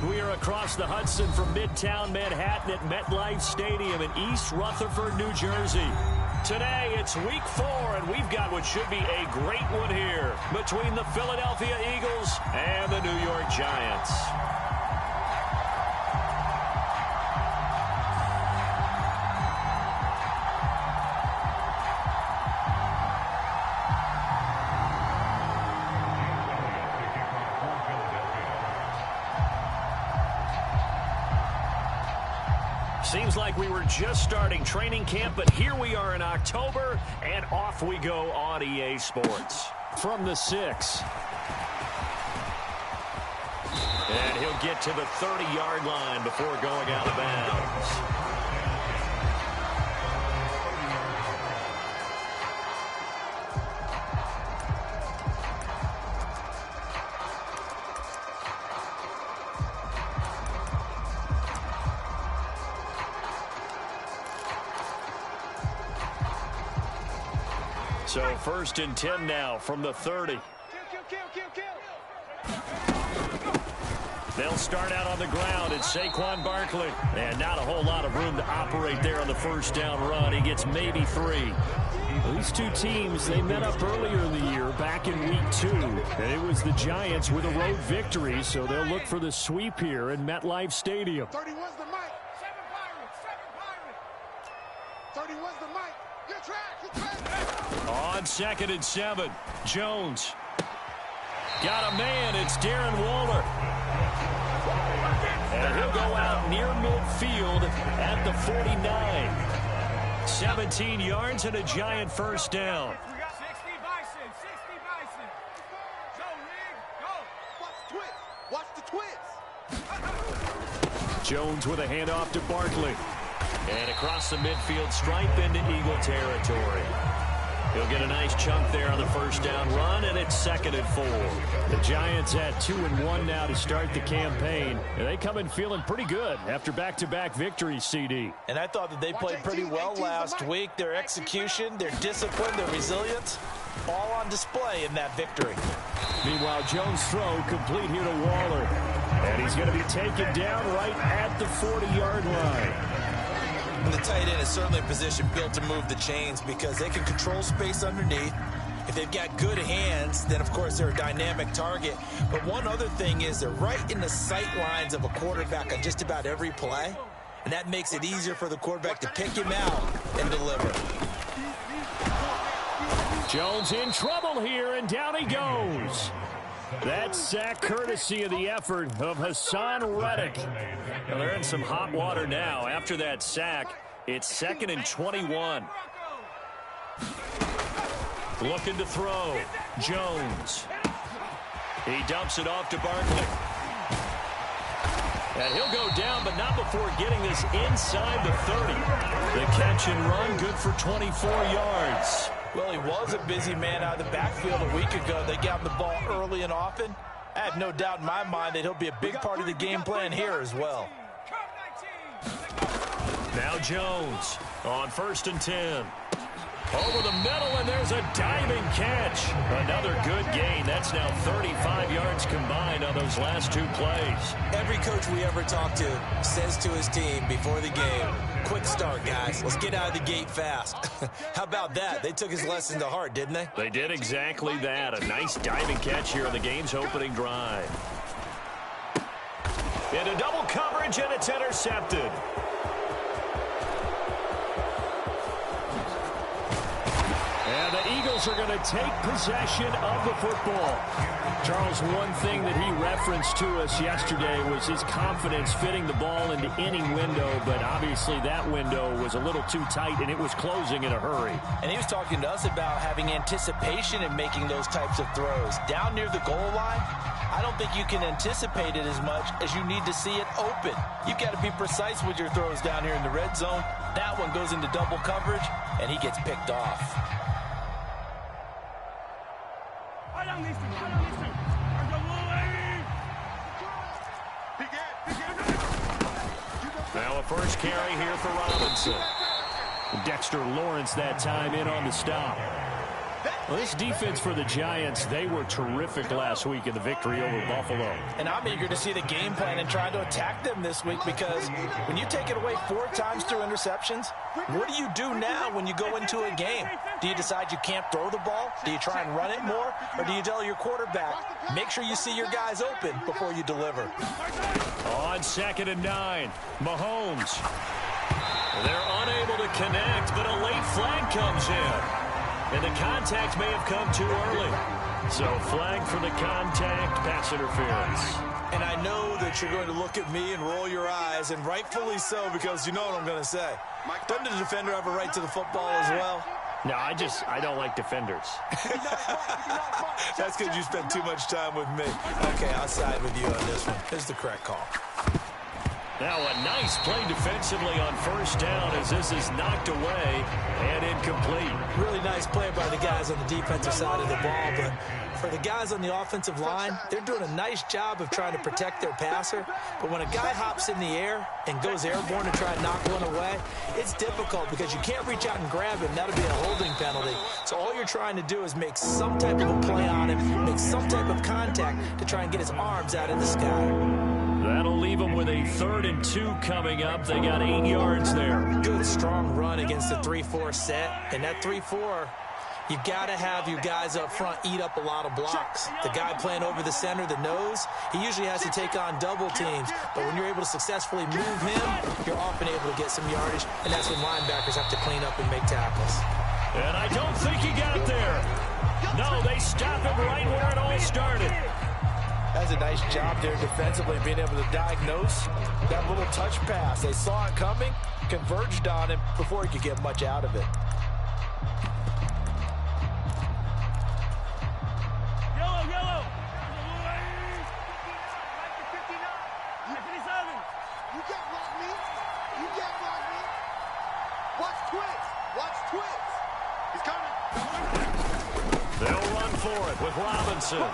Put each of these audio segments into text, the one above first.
We are across the Hudson from Midtown Manhattan at MetLife Stadium in East Rutherford, New Jersey. Today, it's week 4, and we've got what should be a great one here between the Philadelphia Eagles and the New York Giants. Seems like we were just starting training camp, but here we are in October, and off we go on EA Sports. From the 6. And he'll get to the 30-yard line before going out of bounds. So 1st and 10 now from the 30. They'll start out on the ground. It's Saquon Barkley. And not a whole lot of room to operate there on the first down run. He gets maybe 3. These two teams, they met up earlier in the year, back in week 2. And it was the Giants with a road victory, so they'll look for the sweep here in MetLife Stadium. 31's the mic. 31's the mic. You're trash. On 2nd and 7, Jones. Got a man. It's Darren Waller. And he'll go out near midfield at the 49. 17 yards and a Giant first down. We got 60 Bison. 60 Bison. Go. Watch the twist. Jones with a handoff to Barkley. And across the midfield stripe into Eagle territory. He'll get a nice chunk there on the first down run, and it's 2nd and 4. The Giants at 2-1 now to start the campaign. And they come in feeling pretty good after back-to-back victories, CD. And I thought that they played pretty well last week. Their execution, their discipline, their resilience, all on display in that victory. Meanwhile, Jones' throw complete here to Waller. And he's going to be taken down right at the 40-yard line. And the tight end is certainly a position built to move the chains because they can control space underneath. If they've got good hands, then of course they're a dynamic target. But one other thing is they're right in the sight lines of a quarterback on just about every play. And that makes it easier for the quarterback to pick him out and deliver. Jones in trouble here, and down he goes. That sack courtesy of the effort of Hassan Reddick. Well, they're in some hot water now. After that sack, it's 2nd and 21. Looking to throw. Jones. He dumps it off to Barkley. And he'll go down, but not before getting this inside the 30. The catch and run, good for 24 yards. Well, he was a busy man out of the backfield a week ago. They got him the ball early and often. I have no doubt in my mind that he'll be a big part of the game plan here as well. Now Jones on 1st and 10. Over the middle, and there's a diving catch. Another good gain. That's now 35 yards combined on those last 2 plays. Every coach we ever talk to says to his team before the game, quick start, guys. Let's get out of the gate fast. How about that? They took his lesson to heart, didn't they? They did exactly that. A nice diving catch here on the game's opening drive. Into double coverage, and it's intercepted. And the Eagles are going to take possession of the football. Charles, one thing that he referenced to us yesterday was his confidence fitting the ball into any window, but obviously that window was a little too tight, and it was closing in a hurry. And he was talking to us about having anticipation in making those types of throws. Down near the goal line, I don't think you can anticipate it as much as you need to see it open. You've got to be precise with your throws down here in the red zone. That one goes into double coverage, and he gets picked off. Now a first carry here for Robinson. Dexter Lawrence that time in on the stop. Well, this defense for the Giants, they were terrific last week in the victory over Buffalo. And I'm eager to see the game plan and try to attack them this week, because when you take it away 4 times through interceptions, what do you do now when you go into a game? Do you decide you can't throw the ball? Do you try and run it more? Or do you tell your quarterback, make sure you see your guys open before you deliver? On 2nd and 9, Mahomes. They're unable to connect, but a late flag comes in. And the contact may have come too early. So flag for the contact, pass interference. And I know that you're going to look at me and roll your eyes, and rightfully so, because you know what I'm going to say. Doesn't the defender have a right to the football as well? No, I don't like defenders. That's because you spent too much time with me. Okay, I'll side with you on this one. Here's the correct call. Now a nice play defensively on 1st down as this is knocked away and incomplete. Really nice play by the guys on the defensive side of the ball, but for the guys on the offensive line, they're doing a nice job of trying to protect their passer. But when a guy hops in the air and goes airborne to try and knock one away, it's difficult because you can't reach out and grab him. That'll be a holding penalty. So all you're trying to do is make some type of a play on him, make some type of contact to try and get his arms out of the sky. That'll leave them with a 3rd and 2 coming up. They got 8 yards there. Good, strong run against the 3-4 set. And that 3-4, you've got to have your guys up front eat up a lot of blocks. The guy playing over the center, the nose, he usually has to take on double teams. But when you're able to successfully move him, you're often able to get some yardage. And that's when linebackers have to clean up and make tackles. And I don't think he got there. No, they stop him right where it all started. That's a nice job there defensively, being able to diagnose that little touch pass. They saw it coming, converged on him before he could get much out of it. Yellow. You can't block me. Watch twitch. He's coming. They'll run for it with Robinson.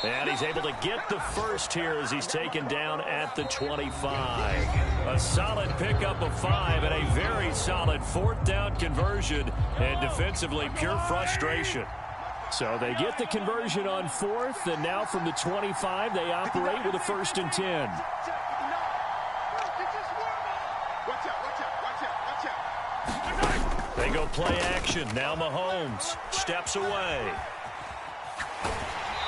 And he's able to get the first here as he's taken down at the 25. A solid pickup of 5 and a very solid 4th down conversion. And defensively, pure frustration. So they get the conversion on 4th, and now from the 25, they operate with a 1st and 10. They go play action. Now Mahomes steps away.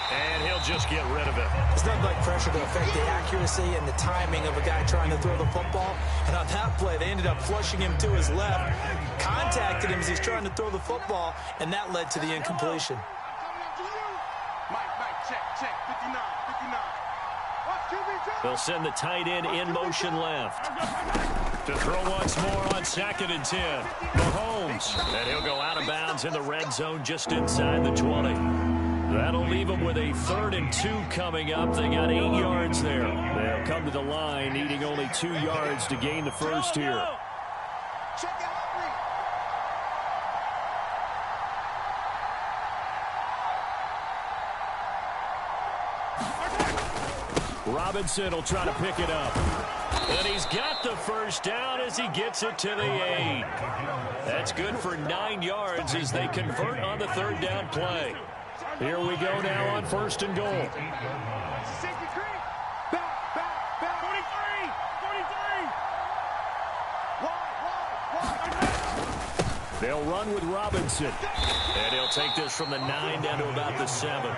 And he'll just get rid of it. It's nothing like pressure to affect the accuracy and the timing of a guy trying to throw the football. And on that play, they ended up flushing him to his left, contacted him as he's trying to throw the football, and that led to the incompletion. Check, 59. They'll send the tight end in motion left. To throw once more on 2nd and 10. Mahomes. And he'll go out of bounds in the red zone just inside the 20. That'll leave them with a 3rd and 2 coming up. They got 8 yards there. They'll come to the line, needing only 2 yards to gain the first here. Robinson will try to pick it up. And he's got the first down as he gets it to the 8. That's good for 9 yards as they convert on the 3rd down play. Here we go now on 1st and goal. Back. 43. They'll run with Robinson. And he'll take this from the 9 down to about the 7.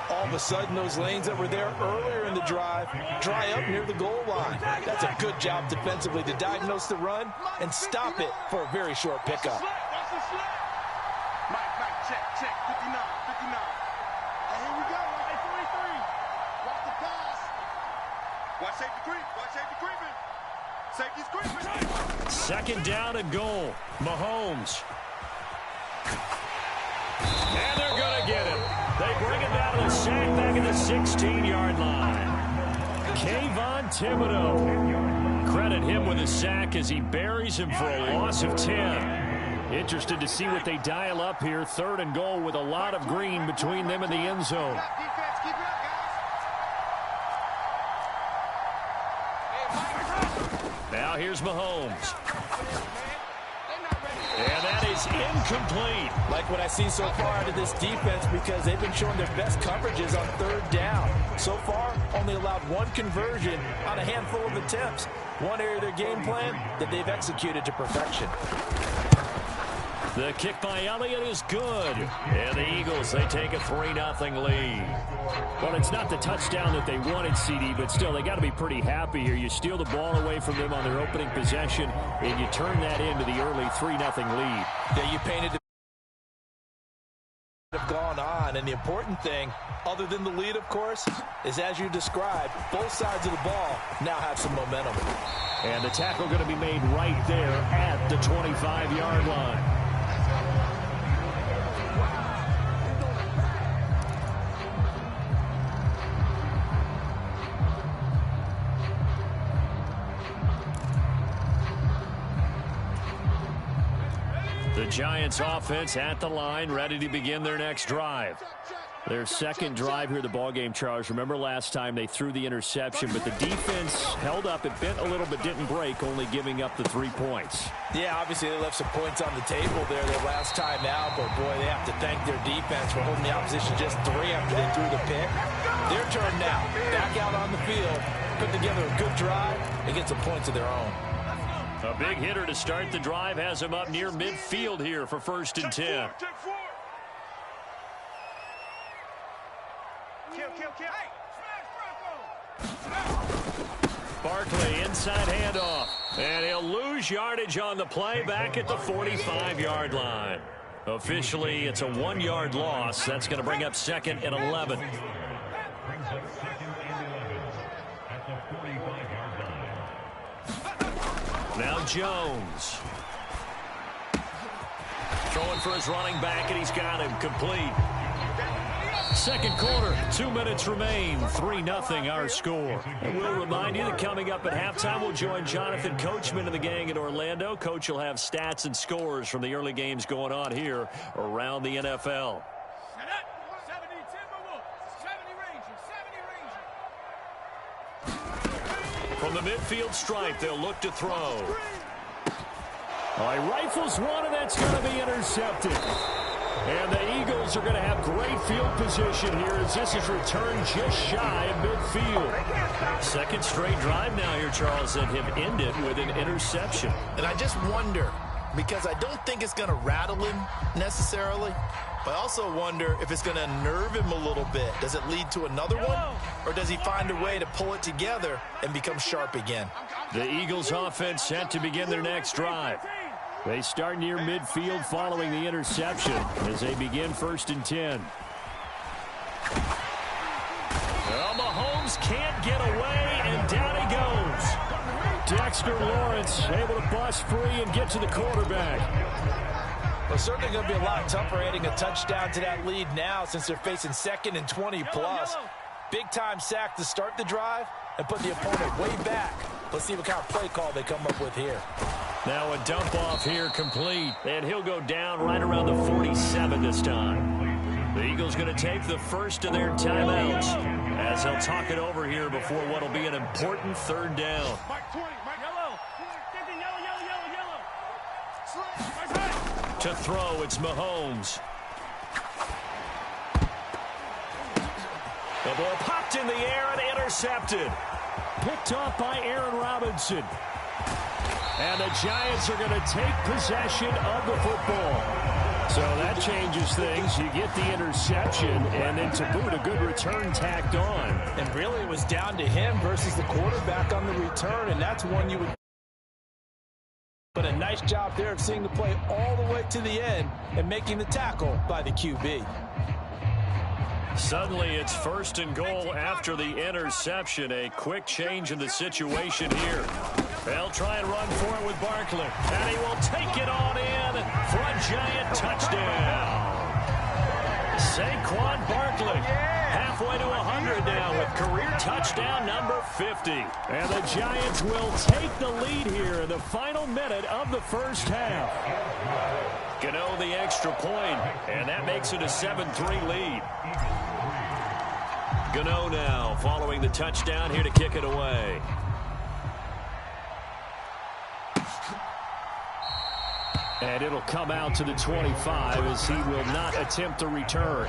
All of a sudden, those lanes that were there earlier in the drive dry up near the goal line. That's a good job defensively to diagnose the run and stop it for a very short pickup. Mike, check, 59. And here we go, 43. Watch the pass. Watch safety creeping. Safety's creeping. 2nd down and goal. Mahomes. And they're going to get it. They bring it down to the sack back at the 16-yard line. Kayvon Thibodeau. Credit him with a sack as he buries him for a loss of 10. Interested to see what they dial up here. 3rd and goal with a lot of green between them and the end zone. Now here's Mahomes. And that is is incomplete. Like what I see so far out of this defense, because they've been showing their best coverages on third down. So far, only allowed one conversion on a handful of attempts. One area of their game plan that they've executed to perfection. The kick by Elliott is good. And the Eagles, they take a 3-0 lead. Well, it's not the touchdown that they wanted, CD, but still, they got to be pretty happy here. You steal the ball away from them on their opening possession, and you turn that into the early 3-0 lead. Yeah, you painted the have gone on, and the important thing, other than the lead, of course, is as you described, both sides of the ball now have some momentum. And the tackle going to be made right there at the 25-yard line. The Giants offense at the line, ready to begin their next drive. Their second drive here of the ballgame, Charles. Remember last time they threw the interception, but the defense held up. It bent a little but didn't break, only giving up the 3 points. Yeah, obviously they left some points on the table there their last time out, but boy, they have to thank their defense for holding the opposition just 3 after they threw the pick. Their turn now. Back out on the field, put together a good drive, and get some points of their own. A big hitter to start the drive has him up near midfield here for 1st and 10. Barkley inside handoff, and he'll lose yardage on the play back at the 45-yard line. Officially, it's a 1-yard loss. That's going to bring up 2nd and 11. Now Jones. Throwing for his running back, and he's got him complete. Second quarter, 2 minutes remain. 3-0 our score. And we'll remind you that coming up at halftime, we'll join Jonathan Coachman and the gang in Orlando. Coach will have stats and scores from the early games going on here around the NFL. From the midfield stripe, they'll look to throw. All right, rifles one, and that's going to be intercepted. And the Eagles are going to have great field position here as this is returned just shy of midfield. Second straight drive now here, Charles, that have ended with an interception. And I just wonder, because I don't think it's going to rattle him necessarily, but I also wonder if it's going to nerve him a little bit. Does it lead to another one? Or does he find a way to pull it together and become sharp again? The Eagles offense set to begin their next drive. They start near midfield following the interception as they begin 1st and 10. Well, Mahomes can't get away, and down he goes. Dexter Lawrence able to bust free and get to the quarterback. Well, certainly going to be a lot tougher adding a touchdown to that lead now since they're facing 2nd and 20+. Big-time sack to start the drive and put the opponent way back. Let's see what kind of play call they come up with here. Now a dump off here complete, and he'll go down right around the 47 this time. The Eagles going to take the first of their timeouts as they'll talk it over here before what will be an important 3rd down. To throw, it's Mahomes. The ball popped in the air and intercepted. Picked off by Aaron Robinson. And the Giants are going to take possession of the football. So that changes things. You get the interception, and then to boot, a good return tacked on. And really, it was down to him versus the quarterback on the return, and that's one you would... But a nice job there of seeing the play all the way to the end and making the tackle by the QB. Suddenly, it's 1st and goal after the interception. A quick change in the situation here. They'll try and run for it with Barkley. And he will take it on in for a Giant touchdown. Saquon Barkley halfway to 100 now with career touchdown number 50. And the Giants will take the lead here in the final minute of the 1st half. Gano the extra point, and that makes it a 7-3 lead. Gano now following the touchdown here to kick it away. And it'll come out to the 25 as he will not attempt to return.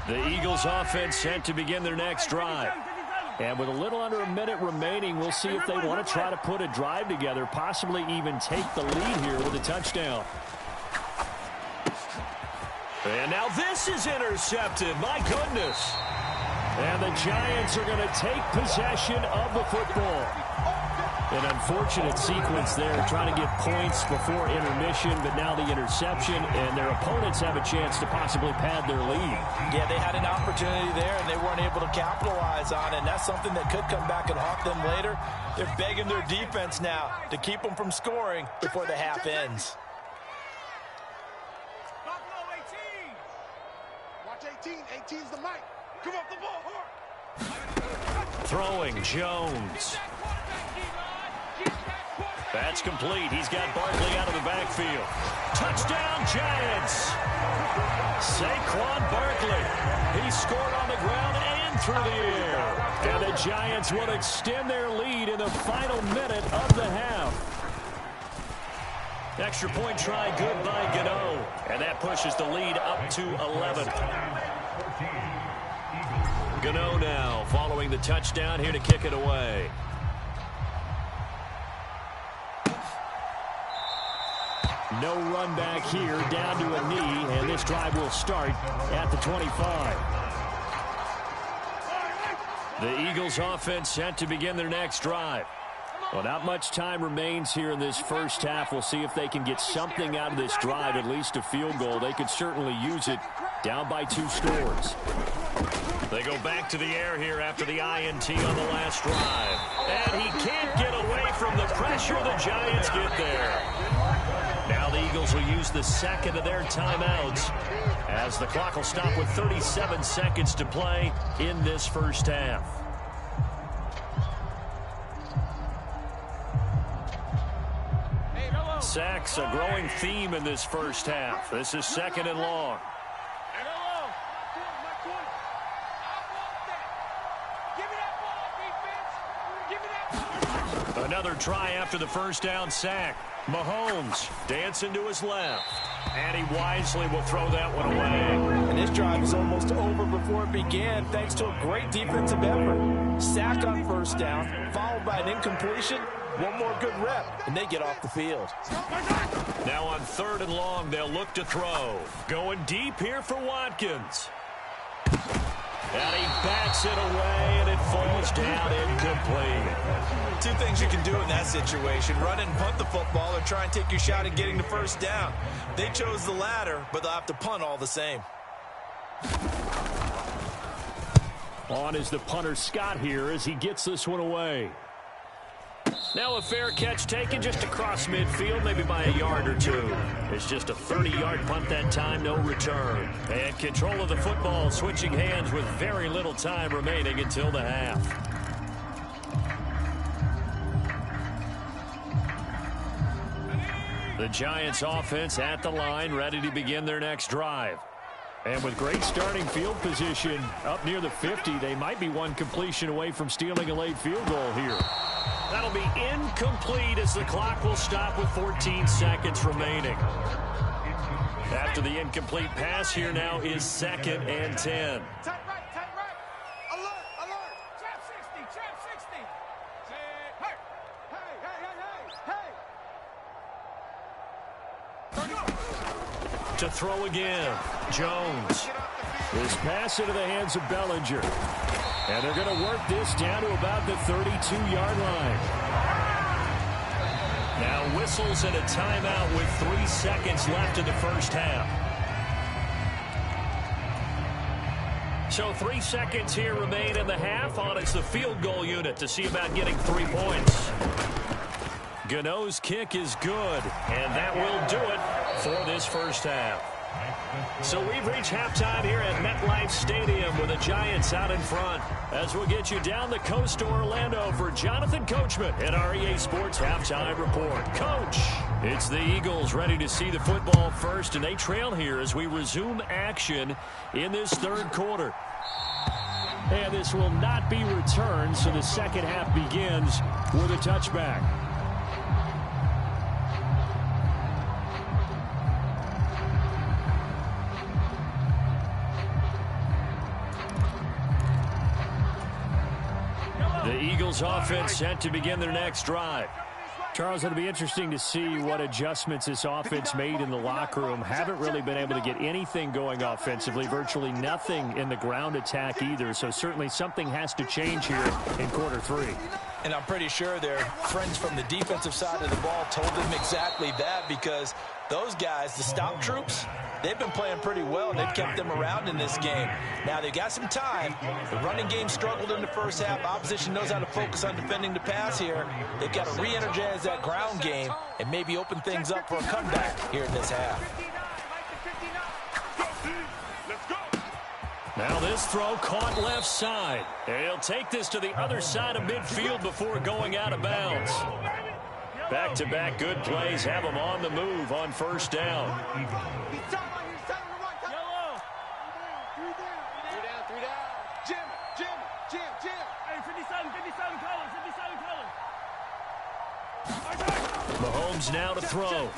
The Eagles offense set to begin their next drive. And with a little under a minute remaining, we'll see if they want to try to put a drive together, possibly even take the lead here with a touchdown. And now this is intercepted. My goodness. And the Giants are going to take possession of the football. An unfortunate sequence there, trying to get points before intermission, but now the interception, and their opponents have a chance to possibly pad their lead. Yeah, they had an opportunity there, and they weren't able to capitalize on it, and that's something that could come back and haunt them later. They're begging their defense now to keep them from scoring before the half ends. Watch 18. 18's the mic. Come up the ball hard. Throwing Jones. That's complete. He's got Barkley out of the backfield. Touchdown, Giants. Saquon Barkley. He scored on the ground and through the air. And the Giants will extend their lead in the final minute of the half. Extra point try good by Gano. And that pushes the lead up to 11. Gano now following the touchdown here to kick it away. No run back here, down to a knee, and this drive will start at the 25. The Eagles offense set to begin their next drive. Well, not much time remains here in this first half. We'll see if they can get something out of this drive, at least a field goal. They could certainly use it, down by 2 scores. They go back to the air here after the INT on the last drive. And he can't get away from the pressure. The Giants get there. Now the Eagles will use the second of their timeouts as the clock will stop with 37 seconds to play in this first half. Sacks, a growing theme in this first half. This is 2nd and long. Another try after the first down sack. Mahomes dancing to his left. And he wisely will throw that one away. And this drive is almost over before it began, thanks to a great defensive effort. Sack on first down, followed by an incompletion. One more good rep, and they get off the field. Now on 3rd and long, they'll look to throw. Going deep here for Watkins. And he backs it away, and it falls down incomplete. 2 things you can do in that situation: run and punt the football, or try and take your shot at getting the first down. They chose the latter, but they'll have to punt all the same. On is the punter Scott here as he gets this one away. Now a fair catch taken just across midfield, maybe by a yard or 2. It's just a 30-yard punt that time, no return. And control of the football, switching hands with very little time remaining until the half. The Giants offense at the line, ready to begin their next drive. And with great starting field position up near the 50, they might be one completion away from stealing a late field goal here. That'll be incomplete as the clock will stop with 14 seconds remaining. After the incomplete pass, here now is 2nd and 10. Tight right, tight right. Alert, alert. Trap 60, trap 60. Hey, hey, hey, hey, hey. To throw again, Jones. This pass into the hands of Bellinger. And they're going to work this down to about the 32-yard line. Now whistles and a timeout with 3 seconds left in the first half. So 3 seconds here remain in the half. On is the field goal unit to see about getting 3 points. Gano's kick is good, and that will do it for this first half. So we've reached halftime here at MetLife Stadium with the Giants out in front. As we'll get you down the coast to Orlando for Jonathan Coachman at our EA Sports Halftime Report. Coach, it's the Eagles ready to see the football first, and they trail here as we resume action in this 3rd quarter. And this will not be returned, so the second half begins with a touchback. The Eagles offense set to begin their next drive. Charles, it'll be interesting to see what adjustments this offense made in the locker room. Haven't really been able to get anything going offensively, virtually nothing in the ground attack either. So certainly something has to change here in quarter three. And I'm pretty sure their friends from the defensive side of the ball told them exactly that, because those guys, the stop troops, they've been playing pretty well. They've kept them around in this game. Now, they've got some time. The running game struggled in the first half. Opposition knows how to focus on defending the pass here. They've got to re-energize that ground game and maybe open things up for a comeback here in this half. Now this throw caught left side. He'll take this to the other side of midfield before going out of bounds. Back-to-back good plays have him on the move on first down. Mahomes now to throw.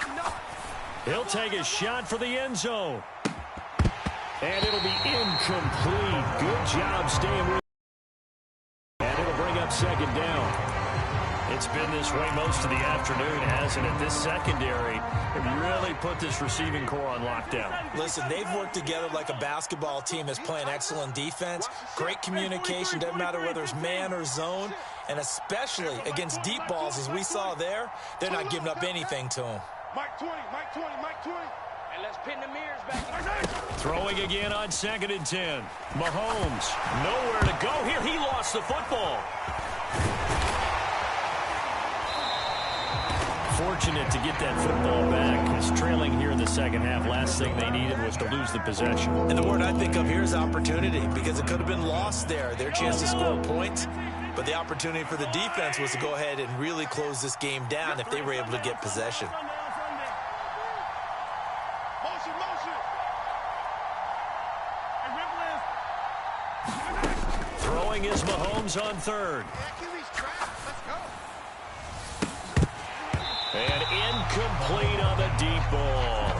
He'll take a shot for the end zone. And it'll be incomplete. Good job staying with. And it'll bring up second down. It's been this way most of the afternoon, hasn't it? This secondary really put this receiving core on lockdown. Listen, they've worked together like a basketball team that's playing excellent defense. Great communication, doesn't matter whether it's man or zone. And especially against deep balls, as we saw there, they're not giving up anything to them. Mike 20, Mike 20, Mike 20. And let's pin the mirrors back. Throwing again on 2nd and 10. Mahomes, nowhere to go here. He lost the football. Fortunate to get that football back. It's trailing here in the second half. Last thing they needed was to lose the possession. And the word I think of here is opportunity, because it could have been lost there. Their chance to score points. But the opportunity for the defense was to go ahead and really close this game down if they were able to get possession. Throwing is Mahomes on 3rd. And incomplete on the deep ball.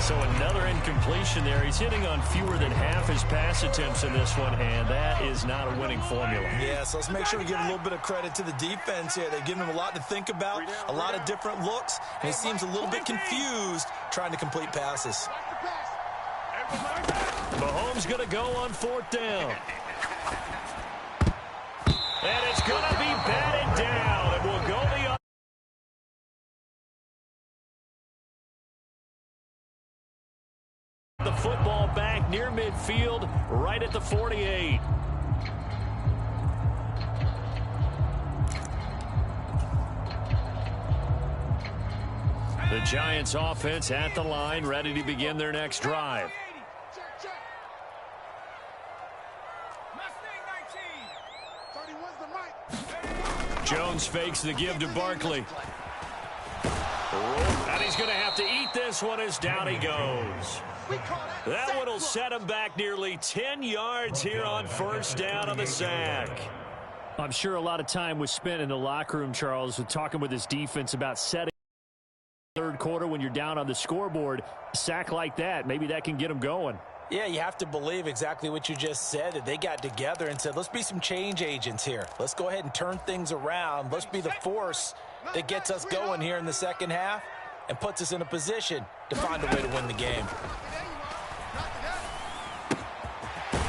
So another incompletion there. He's hitting on fewer than half his pass attempts in this one, and that is not a winning formula. Yeah, so let's make sure we give a little bit of credit to the defense here. They've given him a lot to think about, a lot of different looks, and he seems a little bit confused trying to complete passes. Mahomes going to go on 4th down. And it's going to be batted down, and we'll go the other. The football back near midfield, right at the 48. The Giants offense at the line, ready to begin their next drive. Jones fakes the give to Barkley. And he's going to have to eat this one as down he goes. That one will set him back nearly 10 yards here on 1st down on the sack. I'm sure a lot of time was spent in the locker room, Charles, with talking with his defense about setting third quarter when you're down on the scoreboard. A sack like that, maybe that can get him going. Yeah, you have to believe exactly what you just said, that they got together and said, let's be some change agents here. Let's go ahead and turn things around. Let's be the force that gets us going here in the second half and puts us in a position to find a way to win the game.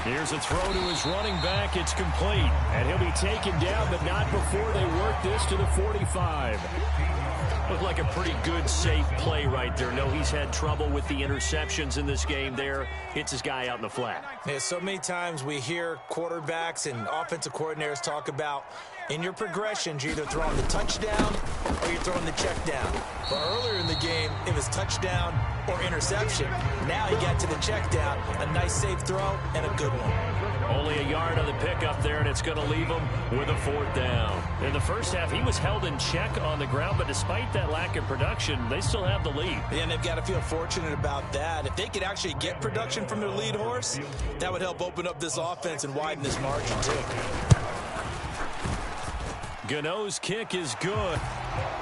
Here's a throw to his running back. It's complete. And he'll be taken down, but not before they work this to the 45. Looked like a pretty good, safe play right there. No, he's had trouble with the interceptions in this game there. Hits his guy out in the flat. Yeah, so many times we hear quarterbacks and offensive coordinators talk about In your progressions, you're either throwing the touchdown or you're throwing the check down. But earlier in the game, it was touchdown or interception. Now he got to the check down, a nice safe throw, and a good one. Only a yard on the pickup there, and it's going to leave him with a 4th down. In the first half, he was held in check on the ground, but despite that lack of production, they still have the lead. And they've got to feel fortunate about that. If they could actually get production from their lead horse, that would help open up this offense and widen this margin, too. Gano's kick is good.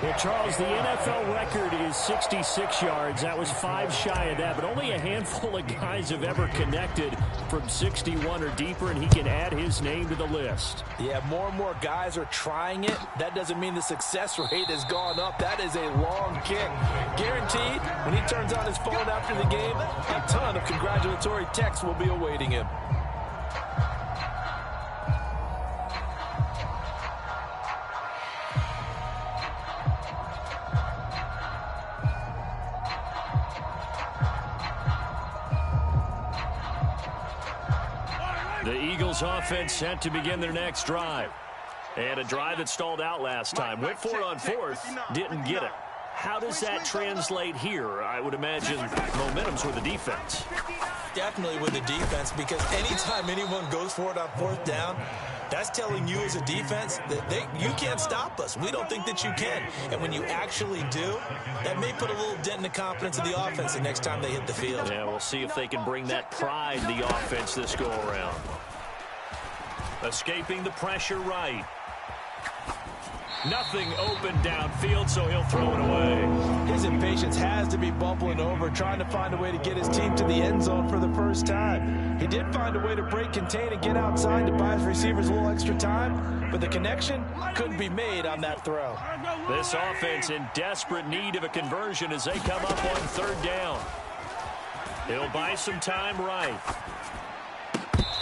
Well, Charles, the NFL record is 66 yards. That was 5 shy of that, but only a handful of guys have ever connected from 61 or deeper, and he can add his name to the list. Yeah, more and more guys are trying it. That doesn't mean the success rate has gone up. That is a long kick. Guaranteed, when he turns on his phone after the game, a ton of congratulatory texts will be awaiting him. The Eagles offense set to begin their next drive. And a drive that stalled out last time. Went for it on 4th, didn't get it. How does that translate here? I would imagine momentum's with the defense. Definitely with the defense, because anytime anyone goes for it on 4th down, that's telling you as a defense that you can't stop us. We don't think that you can. And when you actually do, that may put a little dent in the confidence of the offense the next time they hit the field. Yeah, we'll see if they can bring that pride to the offense this go-around. Escaping the pressure right. Nothing open downfield, so he'll throw it away. His impatience has to be bubbling over, trying to find a way to get his team to the end zone for the first time. He did find a way to break contain and get outside to buy his receivers a little extra time, but the connection couldn't be made on that throw. This offense in desperate need of a conversion as they come up on 3rd down. He'll buy some time right.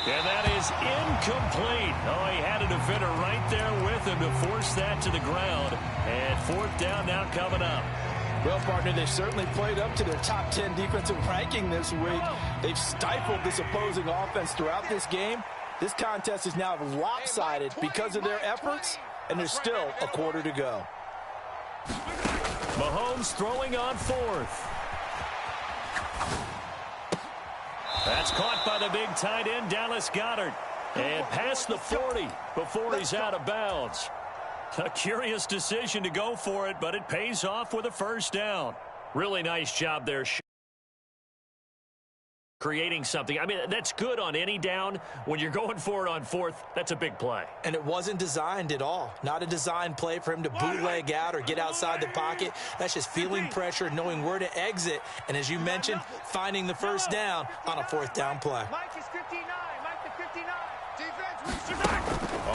And that is incomplete. Oh, he had a defender right there with him to force that to the ground. And 4th down now coming up. Well, partner, they certainly played up to their top 10 defensive ranking this week. They've stifled this opposing offense throughout this game. This contest is now lopsided because of their efforts, and there's still a quarter to go. Mahomes throwing on 4th. That's caught by the big tight end, Dallas Goedert. And past the 40 before he's out of bounds. A curious decision to go for it, but it pays off with a 1st down. Really nice job there. Creating something. I mean, that's good on any down. When you're going for it on 4th, that's a big play. And it wasn't designed at all. Not a designed play for him to bootleg out or get outside the pocket. That's just feeling pressure, knowing where to exit, and as you mentioned, finding the 1st down on a 4th down play. Mike is 59. Mike the 59. Defense,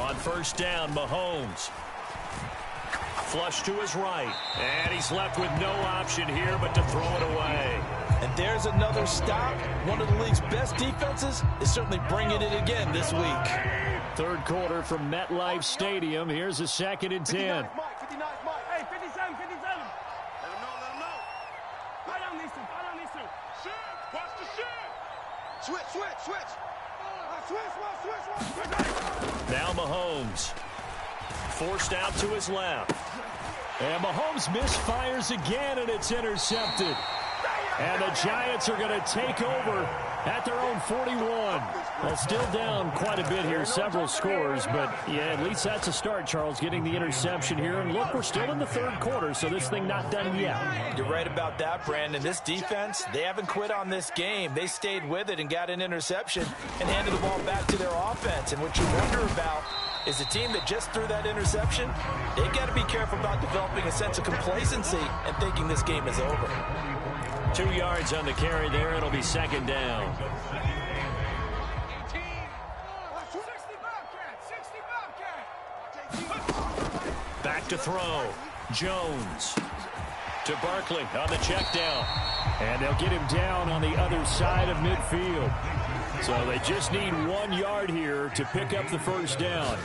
on 1st down, Mahomes. Flush to his right. And he's left with no option here but to throw it away. And there's another stop. One of the league's best defenses is certainly bringing it again this week. 3rd quarter from MetLife Stadium. Here's a 2nd and 10. 59 Mike. Hey, 57, 57. Let him know. Fight on these two. Shit, watch the shit. Switch. Switch. Now Mahomes. Forced out to his left. And Mahomes misfires again, and it's intercepted. And the Giants are going to take over at their own 41. Well, still down quite a bit here, several scores, but yeah, at least that's a start, Charles, getting the interception here. And look, we're still in the 3rd quarter, so this thing not done yet. You're right about that, Brandon. This defense, they haven't quit on this game. They stayed with it and got an interception and handed the ball back to their offense. And what you wonder about is the team that just threw that interception, they've got to be careful about developing a sense of complacency and thinking this game is over. 2 yards on the carry there. It'll be 2nd down. 60 Bobcat. Back to throw. Jones to Barkley on the check down. And they'll get him down on the other side of midfield. So they just need 1 yard here to pick up the 1st down.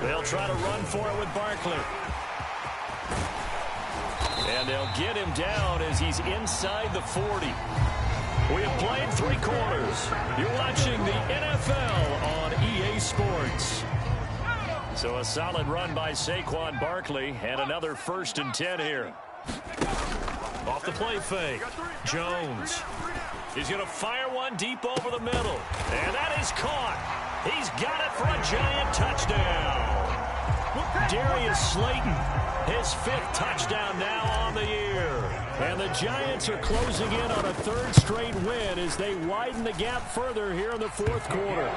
They'll try to run for it with Barkley. And they'll get him down as he's inside the 40. We have played 3 quarters. You're watching the NFL on EA Sports. So a solid run by Saquon Barkley, and another 1st and 10 here. Off the play fake. Jones. He's going to fire one deep over the middle. And that is caught. He's got it for a giant touchdown. Darius Slayton, his 5th touchdown now on the year. And the Giants are closing in on a 3rd straight win as they widen the gap further here in the 4th quarter.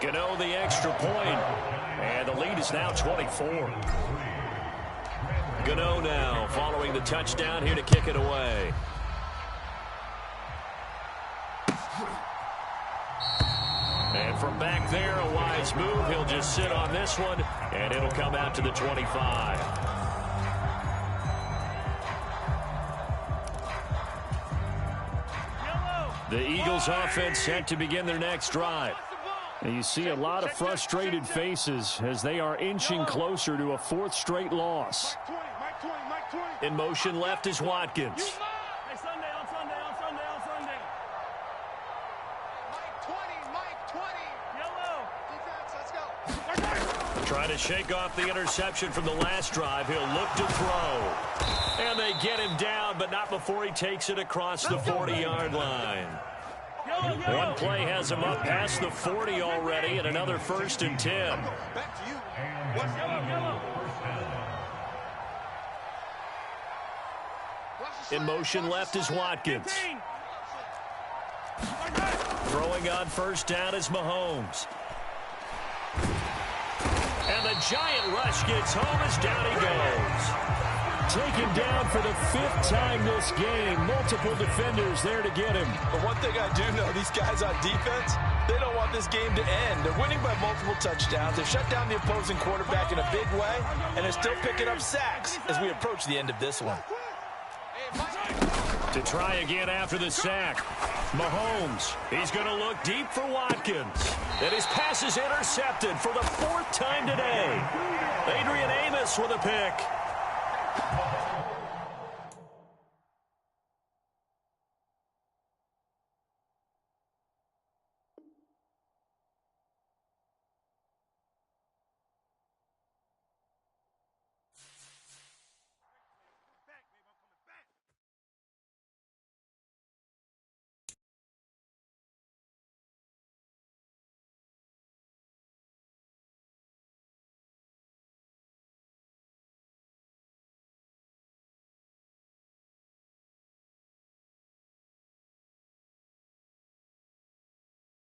Gano the extra point. And the lead is now 24. Gano now following the touchdown here to kick it away. And from back there, a wise move. He'll just sit on this one, and it'll come out to the 25. The Eagles offense set to begin their next drive. And you see a lot of frustrated faces as they are inching closer to a 4th straight loss. In motion left is Watkins. Trying to shake off the interception from the last drive. He'll look to throw. And they get him down, but not before he takes it across the 40-yard line. One play has him up past the 40 already, and another 1st and 10. In motion left is Watkins. Throwing on 1st down is Mahomes. And the giant rush gets home as down he goes. Taken down for the 5th time this game. Multiple defenders there to get him. But one thing I do know, these guys on defense, they don't want this game to end. They're winning by multiple touchdowns. They've shut down the opposing quarterback in a big way, and they're still picking up sacks as we approach the end of this one. To try again after the sack. Mahomes, he's going to look deep for Watkins. And his pass is intercepted for the 4th time today. Adrian Amos with a pick.